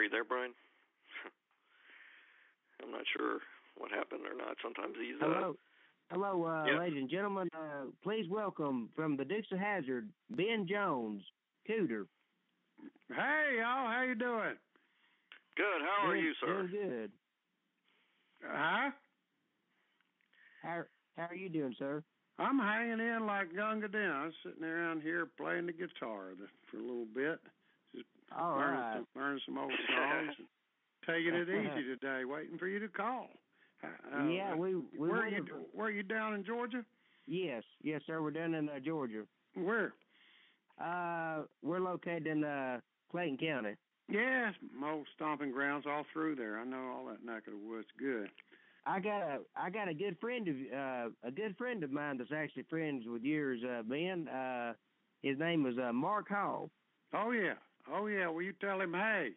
Are you there, Brian? I'm not sure what happened or not. Sometimes he's... Hello, yeah. ladies and gentlemen. Please welcome from the Dukes of Hazzard, Ben Jones, Cooter. Hey, y'all. How you doing? Good. How are you, sir? Doing good. Huh? How are you doing, sir? I'm hanging in like Gunga Din. I'm sitting around here playing the guitar for a little bit. Just learning some old songs and taking it easy today, waiting for you to call. Yeah, were you down in Georgia? Yes, sir. We're down in Georgia. Where? We're located in Clayton County. Yeah, my old stomping grounds all through there. I know all that neck of the woods good. I got a good friend of mine that's actually friends with yours, Ben. His name is Mark Hall. Oh yeah. Will you tell him hey?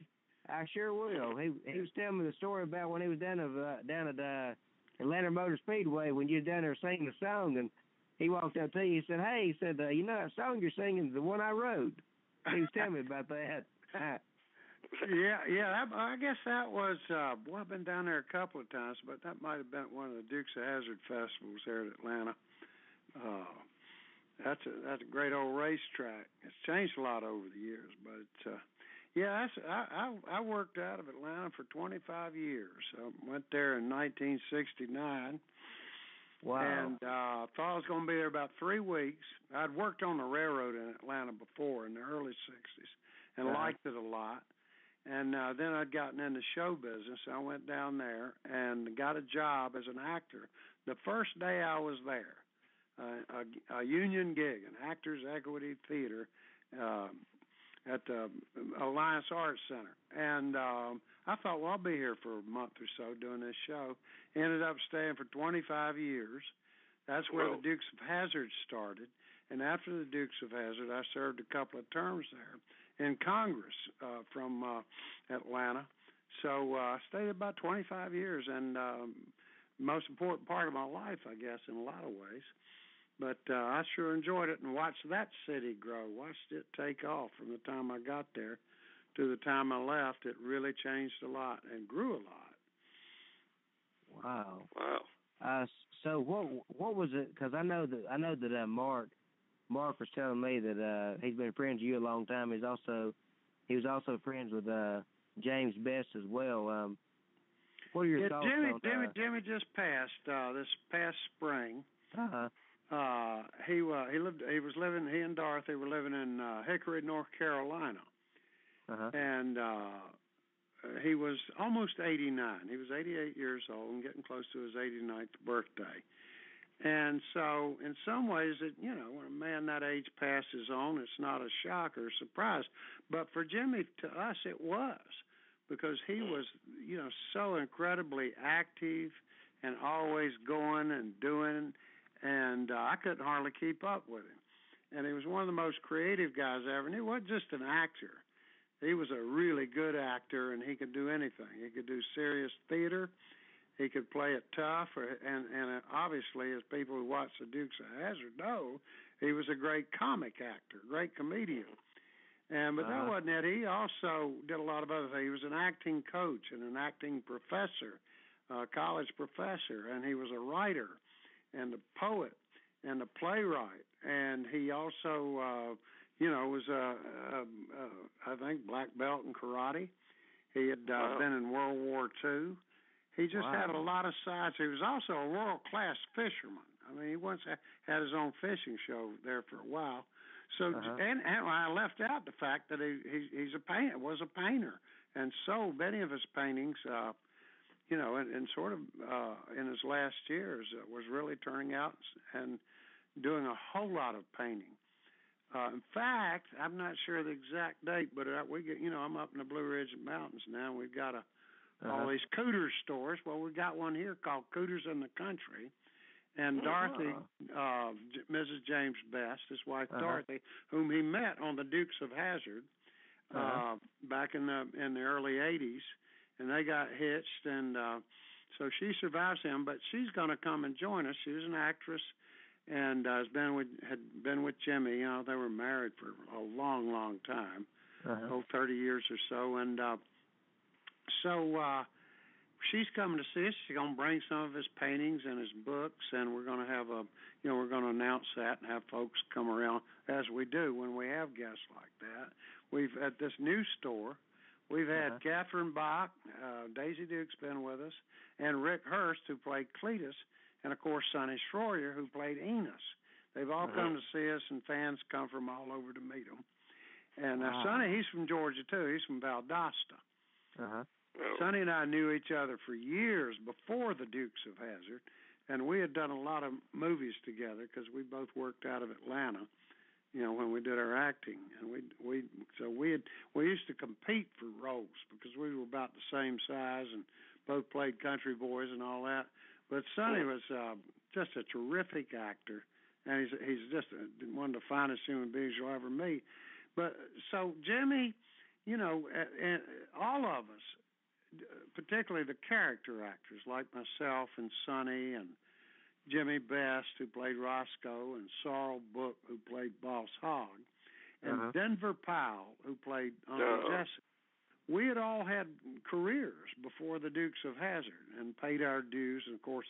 I sure will. He was telling me the story about when he was down at Atlanta Motor Speedway when you was down there singing the song, and he walked up to you. He said, "Hey," he said, "you know that song you're singing is the one I wrote." He was telling me about that. Yeah. I guess that was. I've been down there a couple of times, but that might have been one of the Dukes of Hazzard festivals there at Atlanta. That's a great old racetrack. It's changed a lot over the years, but yeah, I worked out of Atlanta for 25 years. I went there in 1969. Wow. And I thought I was going to be there about 3 weeks. I'd worked on the railroad in Atlanta before in the early 60s and liked it a lot. And then I'd gotten into show business. I went down there and got a job as an actor the first day I was there. A union gig, an Actors Equity Theater at the Alliance Arts Center. And I thought, well, I'll be here for a month or so doing this show. Ended up staying for 25 years. That's where the Dukes of Hazzard started. And after the Dukes of Hazzard, I served a couple of terms there in Congress from Atlanta. So I stayed about 25 years, and most important part of my life, I guess, in a lot of ways. But I sure enjoyed it and watched that city grow, watched it take off from the time I got there to the time I left. It really changed a lot and grew a lot. Wow. So what was it? Because I know that Mark was telling me that he's been friends with you a long time. He was also friends with James Best as well. What are your thoughts on Jimmy just passed this past spring. Uh-huh. He and Dorothy were living in Hickory, North Carolina. Uh-huh. And he was almost 89. He was 88 years old and getting close to his 89th birthday. And so in some ways, when a man that age passes on, it's not a shock or a surprise. But for Jimmy, to us, it was, because he was, so incredibly active and always going and doing, and I couldn't hardly keep up with him. And he was one of the most creative guys ever. And he wasn't just an actor. He was a really good actor, and he could do anything. He could do serious theater. He could play it tough. And obviously, as people who watch the Dukes of Hazzard know, he was a great comic actor, great comedian. But that wasn't it. He also did a lot of other things. He was an acting coach and an acting professor, college professor, and he was a writer and a poet and a playwright. And he also, was I think, black belt in karate. He had been in World War II. He just had a lot of sides. He was also a world-class fisherman. I mean, he once had his own fishing show there for a while. So, and I left out the fact that he's a painter, was a painter, and so many of his paintings, and sort of in his last years, was really turning out and doing a whole lot of painting. In fact, I'm not sure the exact date, but I'm up in the Blue Ridge Mountains now. And we've got all these Cooter stores. Well, we got one here called Cooter's in the Country. And Dorothy, Mrs. James Best, his wife Dorothy, whom he met on the Dukes of Hazzard back in the early 80s, and they got hitched, and so she survives him. But she's going to come and join us. She was an actress, and had been with Jimmy. They were married for a long, long time, 30 years or so, and So she's coming to see us. She's going to bring some of his paintings and his books, and we're going to have we're going to announce that and have folks come around, as we do when we have guests like that. We've at this new store, we've had Catherine Bach, Daisy Duke's been with us, and Rick Hurst, who played Cletus, and of course Sonny Schroyer, who played Enos. They've all come to see us, and fans come from all over to meet them. And Sonny, he's from Georgia too. He's from Valdosta. Sonny and I knew each other for years before the Dukes of Hazzard, and we had done a lot of movies together because we both worked out of Atlanta, when we did our acting, and we used to compete for roles because we were about the same size and both played country boys and all that. But Sonny was just a terrific actor, and he's just one of the finest human beings you'll ever meet. But so Jimmy, and all of us, particularly the character actors like myself and Sonny and Jimmy Best, who played Roscoe, and Sorrel Book, who played Boss Hogg, and Denver Powell, who played Uncle Jesse. We had all had careers before the Dukes of Hazzard and paid our dues. And, of course,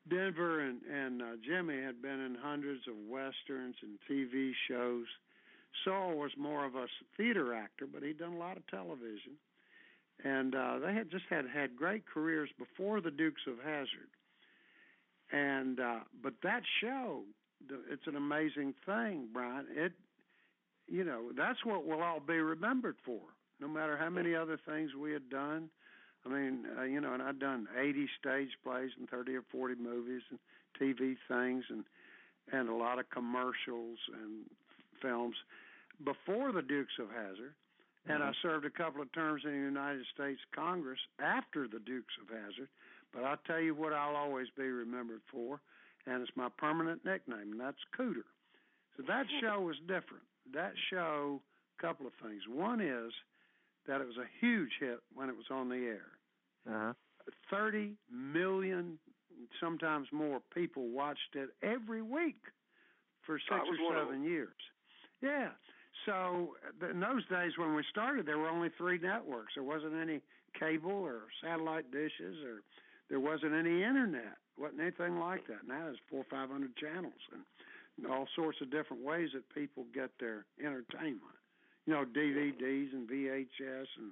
Denver and Jimmy had been in hundreds of westerns and TV shows. Sorrel was more of a theater actor, but he'd done a lot of television. And they had just had great careers before the Dukes of Hazzard. And but that show, it's an amazing thing, Brian. That's what we'll all be remembered for, no matter how many other things we had done. I mean, and I'd done 80 stage plays and 30 or 40 movies and TV things and a lot of commercials and films before the Dukes of Hazzard. And I served a couple of terms in the United States Congress after the Dukes of Hazzard. But I'll tell you what I'll always be remembered for, and it's my permanent nickname, and that's Cooter. So that show was different. That show, a couple of things. One is that it was a huge hit when it was on the air. 30 million, sometimes more, people watched it every week for 6 or 7 years. Yeah. So in those days when we started, there were only 3 networks. There wasn't any cable or satellite dishes, or there wasn't any internet. Wasn't anything like that. Now there's 400 or 500 channels and all sorts of different ways that people get their entertainment. DVDs and VHS and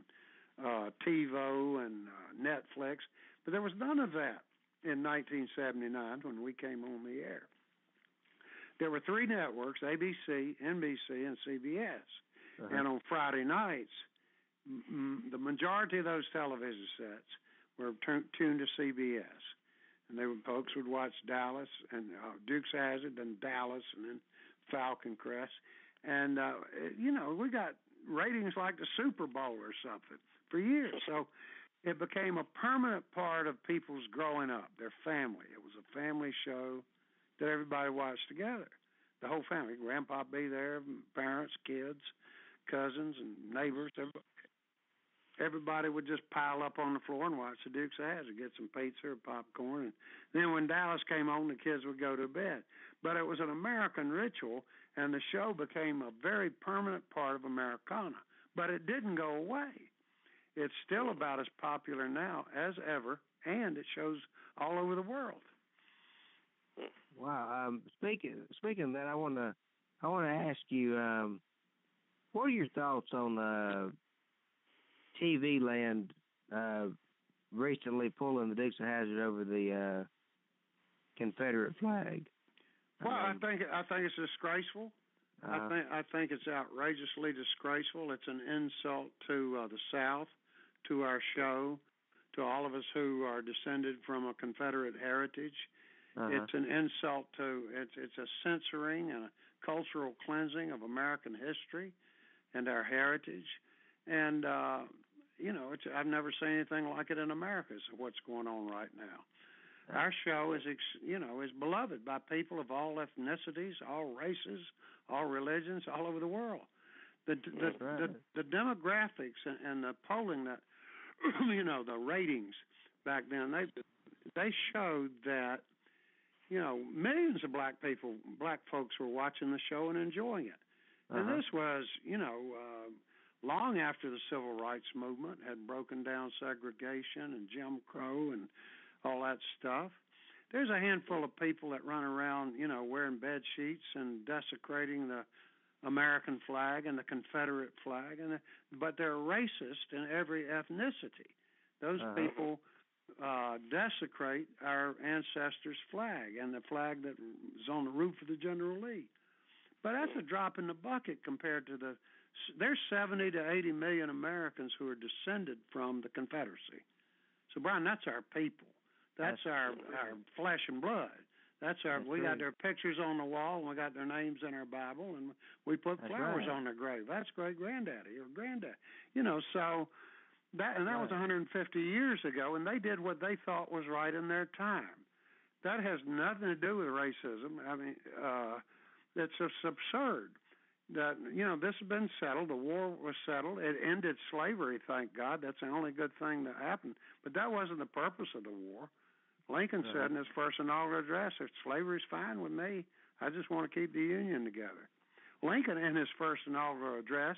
TiVo and Netflix. But there was none of that in 1979 when we came on the air. There were 3 networks, ABC, NBC, and CBS. And on Friday nights, the majority of those television sets were tuned to CBS. And folks would watch Dallas and Dukes of Hazzard, then Dallas, and then Falcon Crest. And, we got ratings like the Super Bowl or something for years. So it became a permanent part of people's growing up, their family. It was a family show that everybody watched together. The whole family. Grandpa be there, parents, kids, cousins, and neighbors. Everybody would just pile up on the floor and watch the Dukes of Hazzard, get some pizza or popcorn. And then when Dallas came on, the kids would go to bed. But it was an American ritual, and the show became a very permanent part of Americana. But it didn't go away. It's still about as popular now as ever, and it shows all over the world. Wow. Speaking of that, I want to ask you, what are your thoughts on TV Land recently pulling the Dukes of Hazzard over the Confederate flag? Well, I think it's disgraceful. I think it's outrageously disgraceful. It's an insult to the South, to our show, to all of us who are descended from a Confederate heritage. It's an insult it's a censoring and a cultural cleansing of American history and our heritage. And, I've never seen anything like it in America, so what's going on right now. Our show is beloved by people of all ethnicities, all races, all religions, all over the world. The demographics and the polling that, the ratings back then, they showed that, millions of black folks were watching the show and enjoying it. And this was, long after the Civil Rights Movement had broken down segregation and Jim Crow and all that stuff. There's a handful of people that run around, wearing bed sheets and desecrating the American flag and the Confederate flag, but they're racist in every ethnicity. Those people desecrate our ancestors' flag and the flag that is on the roof of the General Lee. But that's a drop in the bucket compared to there's 70 to 80 million Americans who are descended from the Confederacy. So, Brian, that's our people. That's our flesh and blood. We got their pictures on the wall, and we got their names in our Bible, and we put flowers on their grave. That's great granddaddy or granddad. So that was 150 years ago, and they did what they thought was right in their time. That has nothing to do with racism. I mean, it's just absurd. That this has been settled. The war was settled. It ended slavery, thank God. That's the only good thing that happened. But that wasn't the purpose of the war. Lincoln said in his first inaugural address, "If slavery's fine with me, I just want to keep the Union together." Lincoln, in his first inaugural address,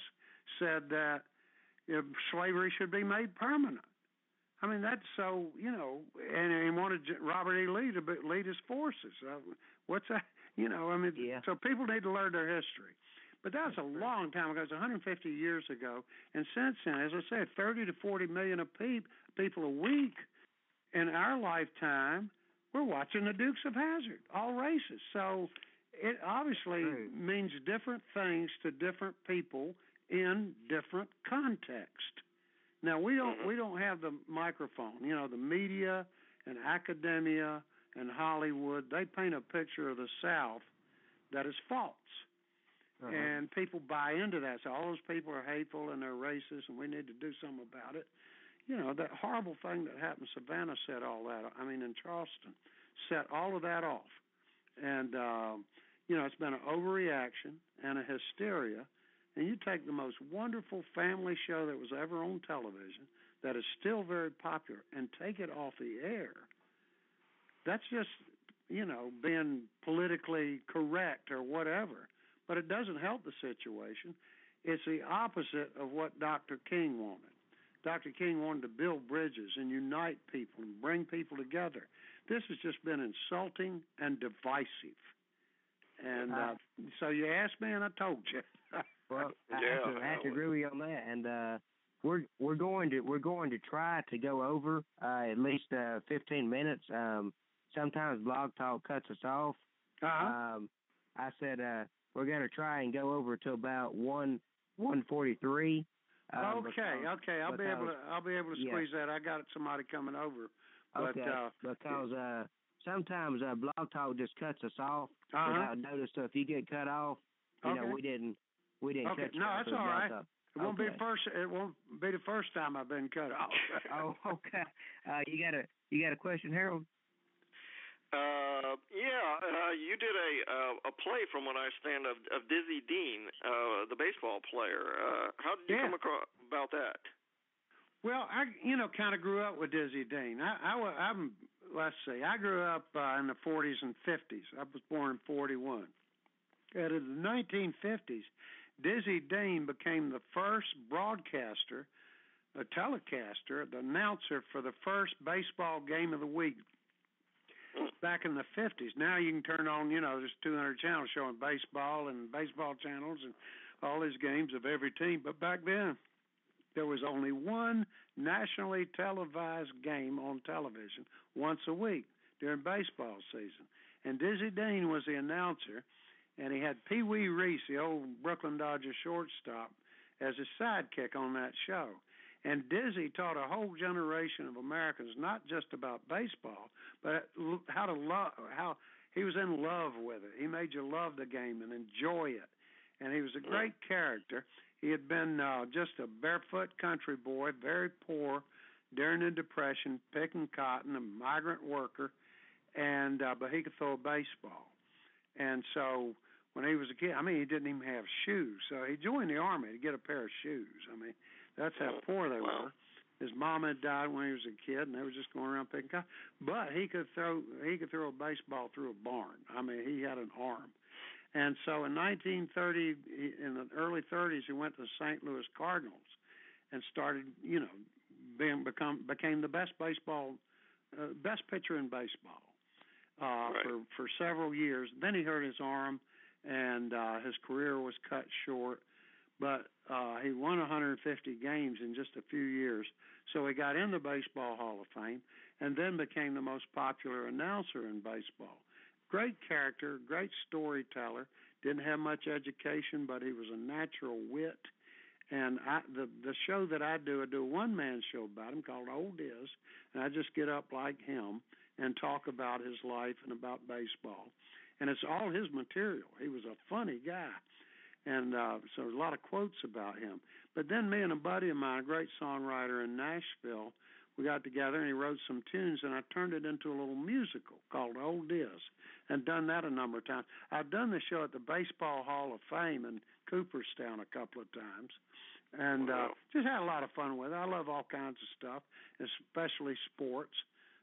said that slavery should be made permanent. I mean, that's so, and he wanted Robert E. Lee to lead his forces. What's that? So people need to learn their history. But that was a long time ago. It was 150 years ago. And since then, as I said, 30 to 40 million of people a week. In our lifetime, we're watching the Dukes of Hazzard, all races. So it obviously means different things to different people in different context. Now, we don't have the microphone. The media and academia and Hollywood, they paint a picture of the South that is false. And people buy into that. So all those people are hateful and they're racist, and we need to do something about it. That horrible thing that happened in Savannah set all that. In Charleston, set all of that off. And, it's been an overreaction and a hysteria. And you take the most wonderful family show that was ever on television that is still very popular and take it off the air. That's just, being politically correct or whatever. But it doesn't help the situation. It's the opposite of what Dr. King wanted. Dr. King wanted to build bridges and unite people and bring people together. This has just been insulting and divisive. And so you asked me, and I told you. Well, I have to agree with you on that. And we're going to try to go over at least 15 minutes. Sometimes Blog Talk cuts us off. I said we're going to try and go over to about 1:43. Okay. I'll be able to squeeze that. I got somebody coming over. But, because sometimes Blog Talk just cuts us off without notice. So if you get cut off, we didn't cut you off. No, that's all right. It won't be the first time I've been cut off. Oh, okay. You got a question, Harold? You did a play from what I understand of Dizzy Dean, the baseball player. How did you come across about that? Well, I kind of grew up with Dizzy Dean. I grew up in the 40s and 50s. I was born in 41. And in the 1950s, Dizzy Dean became the first broadcaster, a telecaster, the announcer for the first baseball game of the week. Back in the 50s. Now you can turn on, there's 200 channels showing baseball and baseball channels and all these games of every team. But back then, there was only one nationally televised game on television once a week during baseball season. And Dizzy Dean was the announcer, and he had Pee Wee Reese, the old Brooklyn Dodgers shortstop, as his sidekick on that show. And Dizzy taught a whole generation of Americans not just about baseball, but how he was in love with it. He made you love the game and enjoy it. And he was a great character. He had been just a barefoot country boy, very poor during the Depression, picking cotton, a migrant worker, and but he could throw a baseball. And so when he was a kid, he didn't even have shoes. So he joined the Army to get a pair of shoes. That's how poor they were. His mom had died when he was a kid, and they were just going around picking cotton. But he could throw a baseball through a barn. He had an arm. And so in 1930, in the early 30s, he went to the St. Louis Cardinals and started, became the best pitcher in baseball for several years. Then he hurt his arm, and his career was cut short. But he won 150 games in just a few years. So he got in the Baseball Hall of Fame and then became the most popular announcer in baseball. Great character, great storyteller, didn't have much education, but he was a natural wit. And the show that I do a one-man show about him called Old Diz, and I just get up like him and talk about his life and about baseball. And it's all his material. He was a funny guy. And so there's a lot of quotes about him. But then me and a buddy of mine, a great songwriter in Nashville, we got together and he wrote some tunes, and I turned it into a little musical called Old Diz, and done that a number of times. I've done the show at the Baseball Hall of Fame in Cooperstown a couple of times, and just had a lot of fun with it. I love all kinds of stuff, especially sports.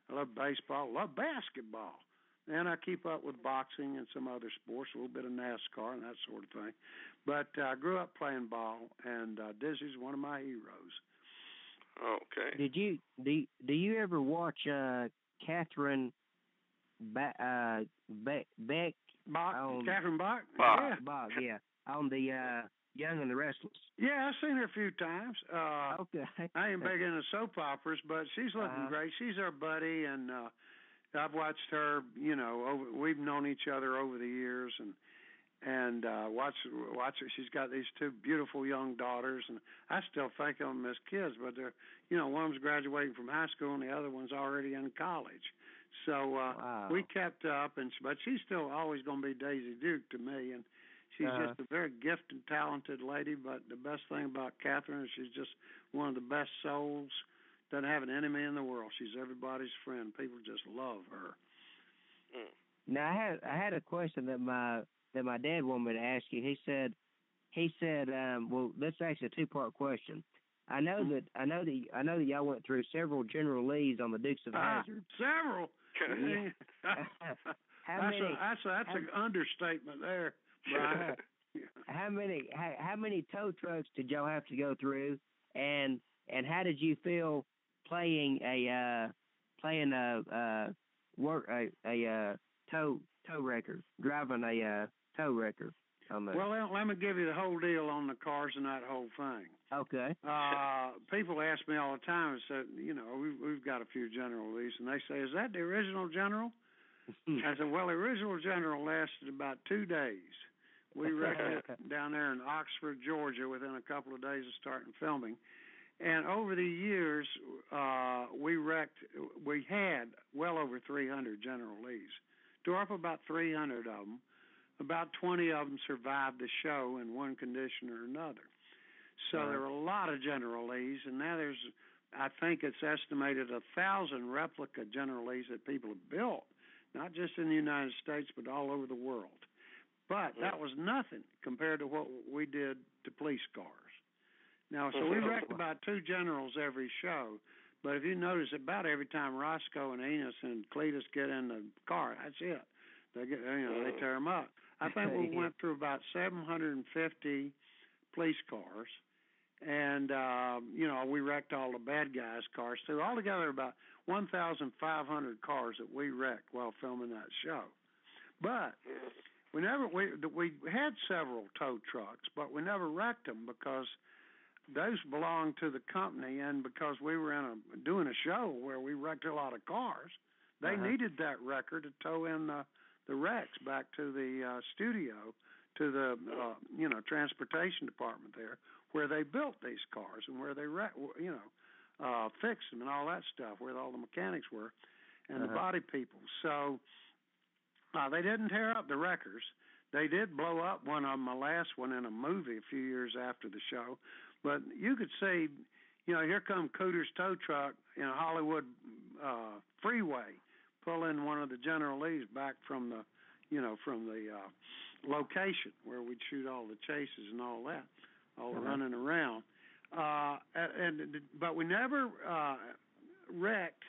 I love baseball, love basketball. And I keep up with boxing and some other sports, a little bit of NASCAR and that sort of thing. But I grew up playing ball, and Dizzy's one of my heroes. Okay. Do you ever watch Catherine Beck? Bach? Catherine Bach? Yeah. Bach, yeah. On the Young and the Restless. Yeah, I've seen her a few times. Okay. I ain't big into soap operas, but she's looking great. She's our buddy, and I've watched her. We've known each other over the years, and watch her. She's got these two beautiful young daughters, and I still think of them as kids, but they're, one of them's graduating from high school, and the other one's already in college. So we kept up, but she's still always going to be Daisy Duke to me, and she's just a very gifted, talented lady. But the best thing about Catherine is she's just one of the best souls. Doesn't have an enemy in the world. She's everybody's friend. People just love her. Now I had a question that my dad wanted me to ask you. He said, well, that's actually a two-part question. I know that y'all went through several General Lees on the Dukes of Hazzard. Several. Yeah. That's an understatement there, Brian. How many tow trucks did y'all have to go through, and how did you feel playing a tow wrecker, driving a tow wrecker? Well, let me give you the whole deal on the cars and that whole thing. Okay. People ask me all the time, said, we've got a few General Lees, and they say, is that the original General? I said, well, the original General lasted about 2 days. We wrecked it down there in Oxford, Georgia, within a couple of days of starting filming. And over the years, we had well over 300 General Lees. Tore up about 300 of them. About 20 of them survived the show in one condition or another. So there were a lot of General Lees, and now I think it's estimated 1,000 replica General Lees that people have built, not just in the United States, but all over the world. But that was nothing compared to what we did to police cars. Now, so we wrecked about 2 Generals every show, but if you notice, about every time Roscoe and Enos and Cletus get in the car, that's it. They tear them up. I think we went through about 750 police cars, and we wrecked all the bad guys' cars too. Altogether, about 1,500 cars that we wrecked while filming that show. But we had several tow trucks, but we never wrecked them because those belonged to the company, and because we were doing a show where we wrecked a lot of cars, they needed that wrecker to tow in the wrecks back to the studio, to the transportation department there, where they built these cars and where they fixed them and all that stuff, where all the mechanics were and the body people. So they didn't tear up the wreckers. They did blow up one of them, the last one, in a movie a few years after the show. But you could see, here come Cooter's tow truck in a Hollywood freeway, pulling one of the General Lees back from the location where we'd shoot all the chases and all that, all the running around. But we never wrecked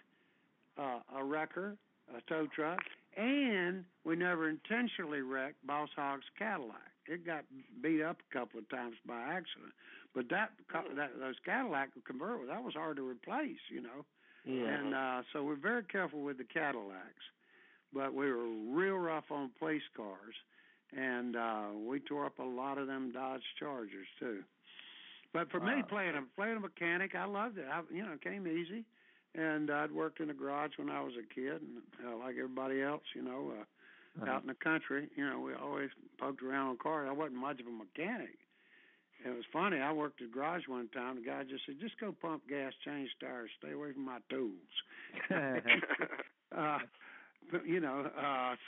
a wrecker, a tow truck, And we never intentionally wrecked Boss Hogg's Cadillac. It got beat up a couple of times by accident. But those Cadillac convertibles, that was hard to replace, you know. Yeah. And so we're very careful with the Cadillacs. But we were real rough on police cars. And we tore up a lot of them Dodge Chargers, too. But for me, playing a mechanic, I loved it. It came easy. And I'd worked in a garage when I was a kid, and like everybody else, out in the country, we always poked around on cars. I wasn't much of a mechanic. It was funny. I worked at a garage one time. The guy just said, "Just go pump gas, change tires, stay away from my tools."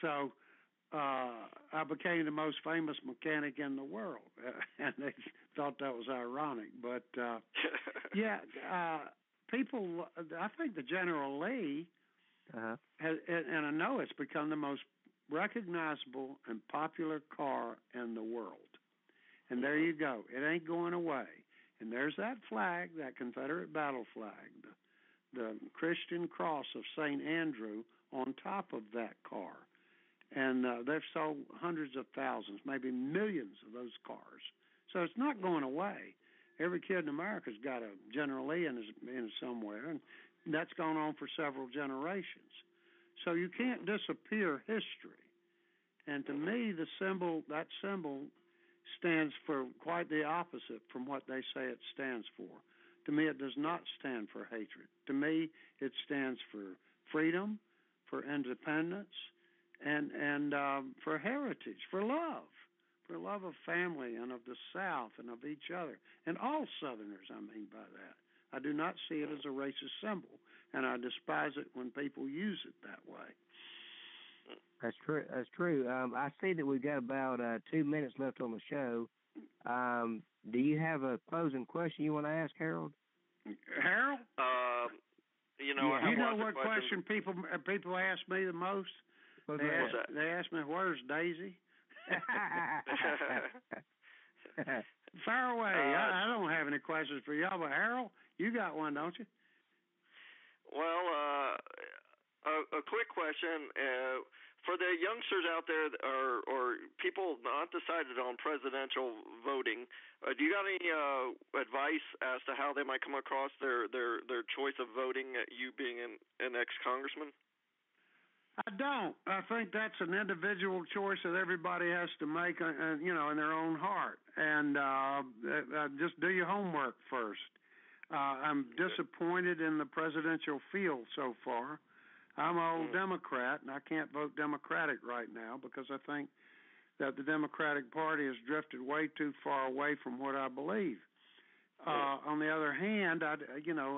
So I became the most famous mechanic in the world, and they thought that was ironic. But people, I think the General Lee, has, and I know it's become the most recognizable and popular car in the world. And there you go. It ain't going away. And there's that flag, that Confederate battle flag, the Christian cross of St. Andrew on top of that car. And they've sold hundreds of thousands, maybe millions of those cars. So it's not going away. Every kid in America's got a General Lee in somewhere, and that's gone on for several generations. So you can't disappear history. And to me, that symbol stands for quite the opposite from what they say it stands for. To me, it does not stand for hatred. To me, it stands for freedom, for independence, and for heritage, for love of family and of the South and of each other. And all Southerners, I mean by that. I do not see it as a racist symbol, and I despise it when people use it that way. That's true. That's true. I see that we've got about 2 minutes left on the show. Do you have a closing question you want to ask, Harold? Harold? You know what question people ask me the most? They ask me, "Where's Daisy?" Fire away. I don't have any questions for y'all, but Harold, you got one, don't you? Well, a quick question for the youngsters out there, or people not decided on presidential voting. Do you got any advice as to how they might come across their choice of voting? You being an ex-congressman. I don't. I think that's an individual choice that everybody has to make, in their own heart. And just do your homework first. I'm disappointed in the presidential field so far. I'm an old Democrat, and I can't vote Democratic right now because I think that the Democratic Party has drifted way too far away from what I believe. On the other hand,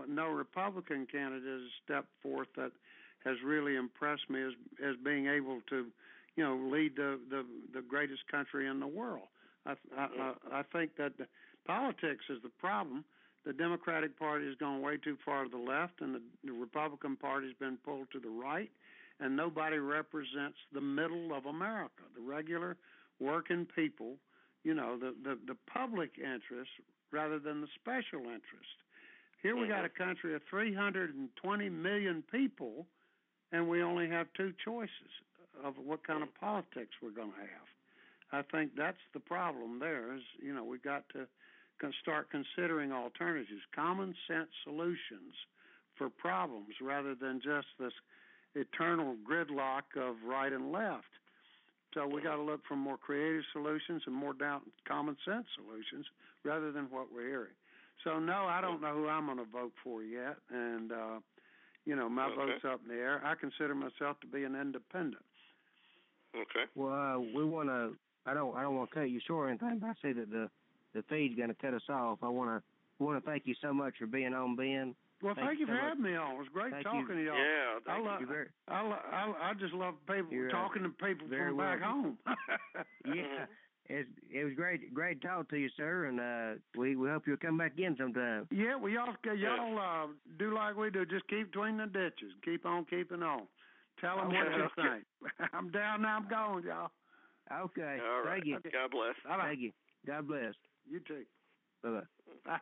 no Republican candidate has stepped forth that has really impressed me as being able to, lead the greatest country in the world. I think that politics is the problem. The Democratic Party has gone way too far to the left, and the Republican Party has been pulled to the right, and nobody represents the middle of America, the regular working people, the public interest rather than the special interest. Here we got a country of 320 million people, and we only have two choices of what kind of politics we're going to have. I think that's the problem there is, we've got to start considering alternatives, common sense solutions for problems rather than just this eternal gridlock of right and left. So we got to look for more creative solutions and more common sense solutions rather than what we're hearing. So, no, I don't know who I'm going to vote for yet, and my vote's up in the air. I consider myself to be an independent. Okay. Well, we want to. I don't want to cut you short or anything, but I see that the feed's going to cut us off. I want to thank you so much for being on, Ben. Well, thank you for having me on. It was great talking to y'all. Yeah, thank you. I just love talking to people from back home. Yeah. It was great to talk to you, sir, and we hope you'll come back again sometime. Yeah, well, y'all do like we do. Just keep between the ditches. Keep on keeping on. Tell them what you think. I'm down now. I'm gone, y'all. Okay. All right. Thank you. God bless. Bye-bye. Thank you. God bless. You too. Bye-bye. Bye.